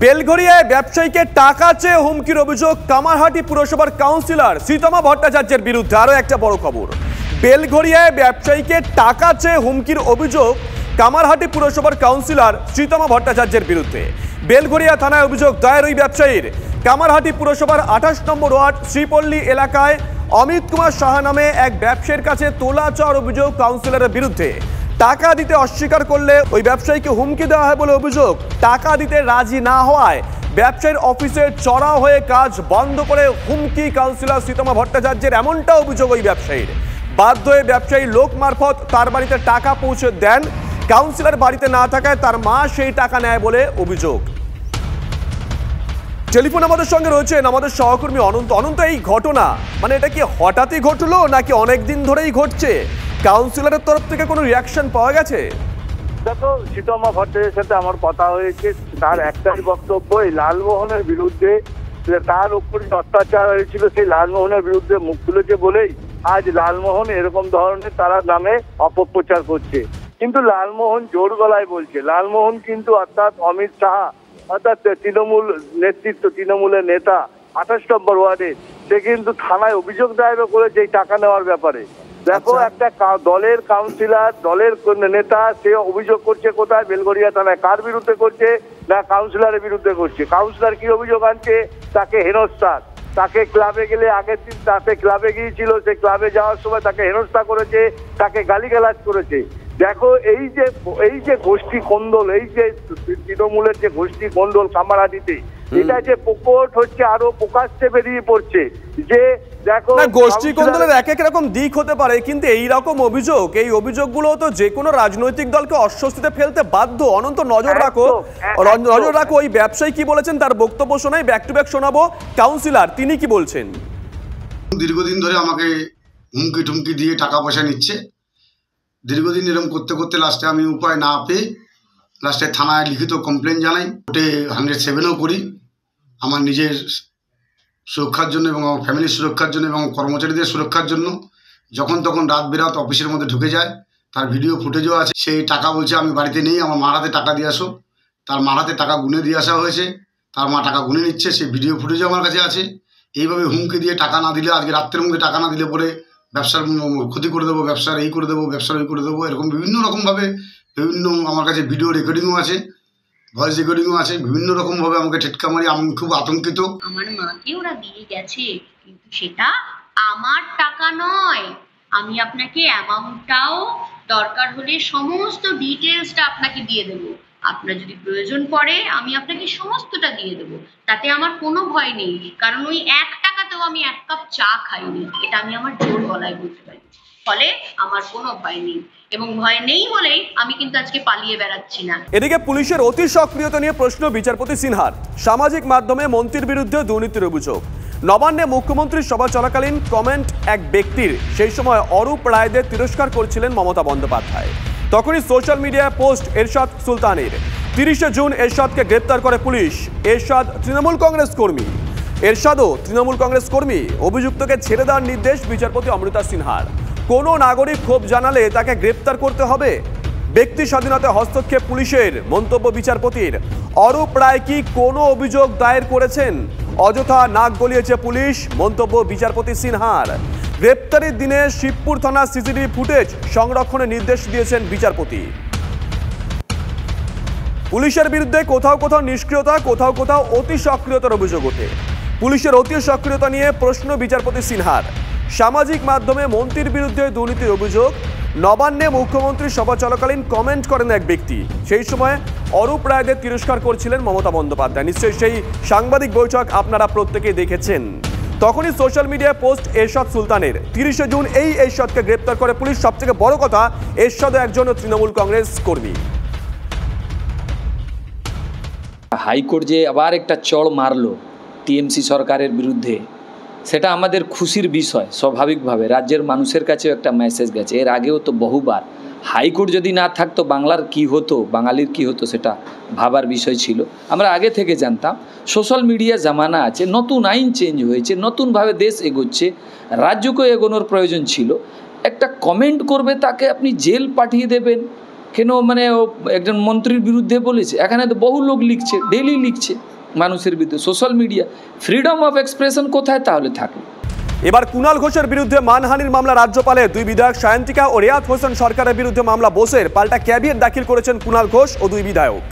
বেলঘরিয়ায় ব্যবসায়ীকে টাকা চেয়ে হুমকির অভিযোগ কামারহাটি পুরসভার কাউন্সিলর শ্রীতমা ভট্টাচার্যের বিরুদ্ধে। আরো একটা বড় খবর, বেলঘরিয়ায় ব্যবসায়ীকে টাকা চেয়ে হুমকির অভিযোগ কামারহাটি পুরসভার কাউন্সিলর শ্রীতমা ভট্টাচার্যের বিরুদ্ধে। বেলঘরিয়া থানায় অভিযোগ দায়ের ওই ব্যবসায়ীর। কামারহাটি পুরসভার 28 নম্বর ওয়ার্ড শ্রীপল্লী এলাকায় অমিত কুমার সাহা নামে এক ব্যবসায়ীর কাছে তোলা চাওয়ার অভিযোগ কাউন্সিলরের বিরুদ্ধে। টাকা দিতে অস্বীকার করলে ওই ব্যবসায়ীকে হুমকি দেওয়া হয় বলে অভিযোগ। টাকা দিতে রাজি না হওয়ায় ব্যবসায়ীর অফিসে চড়াও হয়ে কাজ বন্ধ করে হুমকি কাউন্সিলর শ্রীতমা ভট্টাচার্যের, এমনটা অভিযোগ ওই ব্যবসায়ীর। বাধ্য হয়ে ব্যবসায়ী লোক মারফত তার বাড়িতে টাকা পৌঁছে দেন। কাউন্সিলর বাড়িতে না থাকায় তার মা সেই টাকা নেয় বলে অভিযোগ। টেলিফোন আমাদের সঙ্গে রয়েছেন আমাদের সহকর্মী অনন্ত। অনন্ত, এই ঘটনা মানে এটা কি হঠাৎই ঘটলো নাকি অনেক দিন ধরেই ঘটছে? কাউন্সিলরের তরফ থেকে কোনো রিয়াকশন পাওয়া গেছে? দেখো, শ্রীতমা ভট্টাচার্যের সাথে আমার কথা হয়েছে, তার একটাই বক্তব্য, এই লালমোহনের বিরুদ্ধে, তার উপর অত্যাচার হয়েছিল, সেই লালমোহনের বিরুদ্ধে মুখ তুলেছে বলেই আজ লালমোহন এরকম ধরনের তারা নামে অপপ্রচার করছে। কিন্তু লালমোহন জোর গলায় বলছে, লালমোহন কিন্তু অর্থাৎ অমিত সাহা অর্থাৎ তৃণমূল নেতৃত্ব, তৃণমূলের নেতা 28 নম্বর ওয়ার্ডে, সে কিন্তু থানায় অভিযোগ দায়ের করেছে এই টাকা নেওয়ার ব্যাপারে। দেখো, একটা দলের কাউন্সিলর, দলের নেতা, সে অভিযোগ করছে কোথায়? বেলঘরিয়া থানায়। কার বিরুদ্ধে করছে? না, কাউন্সিলরের বিরুদ্ধে করছে। কাউন্সিলর কি অভিযোগ আনছে? তাকে হেনস্থা, তাকে ক্লাবে গেলে, আগের দিন তাকে ক্লাবে গিয়েছিল, সে ক্লাবে যাওয়ার সময় তাকে হেনস্থা করেছে, তাকে গালিগালাজ করেছে। দেখো, এই যে গোষ্ঠী কোন্দল, এই যে তৃণমূলের যে গোষ্ঠী কোন্দল কামারহাটিতে, এটা যে প্রকট হচ্ছে, আরো প্রকাশ্যে বেরিয়ে পড়ছে। যে দেখো, গোষ্ঠী কোন্দলের এক এক রকম দিক হতে পারে, কিন্তু এই রকম অভিযোগ, এই অভিযোগগুলো তো যে কোনো রাজনৈতিক দলকে অস্বস্তিতে ফেলতে বাধ্য। অনন্ত, নজর রাখো। ওই ব্যবসায়ী কি বলেছেন তার বক্তব্য শোনাই, ব্যাক টু ব্যাক শোনাবো। কাউন্সিলর তিনি কি বলছেন? দীর্ঘদিন ধরে আমাকে হুমকি টুমকি দিয়ে টাকা পয়সা নিচ্ছে। দীর্ঘদিন এরকম করতে করতে লাস্টে আমি উপায় না পেয়ে লাস্টে থানায় লিখিত কমপ্লেন জানাই, কোর্টে 107ও করি, আমার নিজের সুরক্ষার জন্য এবং আমার ফ্যামিলির সুরক্ষার জন্য এবং কর্মচারীদের সুরক্ষার জন্য। যখন তখন রাত বেরাত অফিসের মধ্যে ঢুকে যায়, তার ভিডিও ফুটেজও আছে। সেই টাকা বলছে আমি বাড়িতে নেই, আমার মার হাতে টাকা দিয়ে আসো। তার মার হাতে টাকা গুনে দিয়ে আসা হয়েছে, তার মা টাকা গুনে নিচ্ছে, সেই ভিডিও ফুটেজও আমার কাছে আছে। এইভাবে হুমকি দিয়ে টাকা না দিলে, আজকে রাত্রের মধ্যে টাকা না দিলে পরে ব্যবসার ক্ষতি করে দেবো, ব্যবসার এই করে দেবো, ব্যবসার ওই করে দেবো, এরকম বিভিন্ন রকমভাবে বিভিন্ন আমার কাছে ভিডিও রেকর্ডিংও আছে, ভয়েস রেকর্ডিংও আছে। বিভিন্ন রকমভাবে আমাকে ঠেটকা মারি, আমি খুব আতঙ্কিত। আমার মাকে ওরা দিয়ে গেছে, কিন্তু সেটা আমার টাকা নয়। আমি আপনাকে অ্যামাউন্টটাও দরকার হলে সমস্ত ডিটেলসটা আপনাকে দিয়ে দেবো। আপনার যদি প্রয়োজন পড়ে আমি আপনাকে সমস্তটা দিয়ে দেবো, তাতে আমার কোনো ভয় নেই। কারণ ওই 1 টাকাতেও আমি 1 কাপ চা খাইনি, এটা আমি আমার জোর গলায় বলতে পারি। ফলে আমার কোনো ভয় নেই, এবং ভয় নেই বলেই আমি কিন্তু আজকে পালিয়ে বেড়াচ্ছি না। এদিকে পুলিশের অতি সক্রিয়তা নিয়ে প্রশ্ন বিচারপতি সিনহার। সামাজিক মাধ্যমে মন্ত্রীর বিরুদ্ধে দুর্নীতির অভিযোগ। নবান্নে মুখ্যমন্ত্রীর সভা চলাকালীন কমেন্ট এক ব্যক্তির, সেই সময় অরূপ রায়দের তিরস্কার করছিলেন মমতা বন্দ্যোপাধ্যায়। তখনই সোশ্যাল মিডিয়ায় পোস্ট এরশাদ সুলতানের। 30 জুন এরশাদকে গ্রেপ্তার করে পুলিশ। এরশাদ তৃণমূল কংগ্রেস কর্মী। এরশাদও তৃণমূল কংগ্রেস কর্মী। অভিযুক্তকে ছেড়ে দেওয়ার নির্দেশ বিচারপতি অমৃতা সিনহার। কোনো নাগরিক ক্ষোভ জানালে তাকে গ্রেপ্তার করতে হবে। ব্যক্তি স্বাধীনতায় হস্তক্ষেপ পুলিশের, মন্তব্য বিচারপতির। অরূপ রায় কি কোনো অভিযোগ দায়ের করেছেন? অযথা নাক গলিয়েছে পুলিশ, মন্তব্য বিচারপতি সিনহার। গ্রেপ্তারের দিনে শিবপুর থানার সিসিটিভি ফুটেজ সংরক্ষণের নির্দেশ দিয়েছেন বিচারপতি। পুলিশের বিরুদ্ধে কোথাও কোথাও নিষ্ক্রিয়তা, কোথাও কোথাও অতি সক্রিয়তার অভিযোগ ওঠে। পুলিশের অতি সক্রিয়তা নিয়ে প্রশ্ন বিচারপতি সিনহার। সামাজিক মাধ্যমে মন্ত্রীর বিরুদ্ধে দুর্নীতির অভিযোগ। নবান্নে মুখ্যমন্ত্রীর সভা চলাকালীন কমেন্ট করেন এক ব্যক্তি, সেই সময় অরূপ রায়দের তিরস্কার করছিলেন মমতা বন্দ্যোপাধ্যায়। নিশ্চয়ই সেই সাংবাদিক বৈঠক আপনারা প্রত্যেকেই দেখেছেন। তখনই সোশ্যাল মিডিয়ায় পোস্ট এরশাদ সুলতানের। 30 জুন এই এরশাদকে গ্রেপ্তার করে পুলিশ। সবথেকে বড় কথা, এরশাদও একজন তৃণমূল কংগ্রেস কর্মী। হাইকোর্ট যে আবার একটা চড় মারলো টিএমসি সরকারের বিরুদ্ধে, সেটা আমাদের খুশির বিষয়। স্বাভাবিকভাবে রাজ্যের মানুষের কাছেও একটা মেসেজ গেছে। এর আগেও তো বহুবার হাইকোর্ট যদি না থাকতো বাংলার কি হতো, বাঙালির কি হতো, সেটা ভাবার বিষয় ছিল। আমরা আগে থেকে জানতাম সোশ্যাল মিডিয়া জামানা আছে, নতুন আইন চেঞ্জ হয়েছে, নতুনভাবে দেশ এগোচ্ছে, রাজ্যকেও এগোনোর প্রয়োজন ছিল। একটা কমেন্ট করবে তাকে আপনি জেল পাঠিয়ে দেবেন, কেন মানে ও একজন মন্ত্রীর বিরুদ্ধে বলেছে? এখানে তো বহু লোক লিখছে, ডেইলি লিখছে মানুষের বিরুদ্ধে, social media. Freedom of expression কোথায় তাহলে থাকলো? এবার কুণাল ঘোষের বিরুদ্ধে মানহানির মামলা রাজ্যপালের। দুই বিধায়ক সায়ন্তিকা ও রেয়াত হোসেন সরকারের বিরুদ্ধে মামলা বোসের, পাল্টা ক্যাভিয়েট দাখিল করেছেন কুণাল ঘোষ ও দুই বিধায়ক।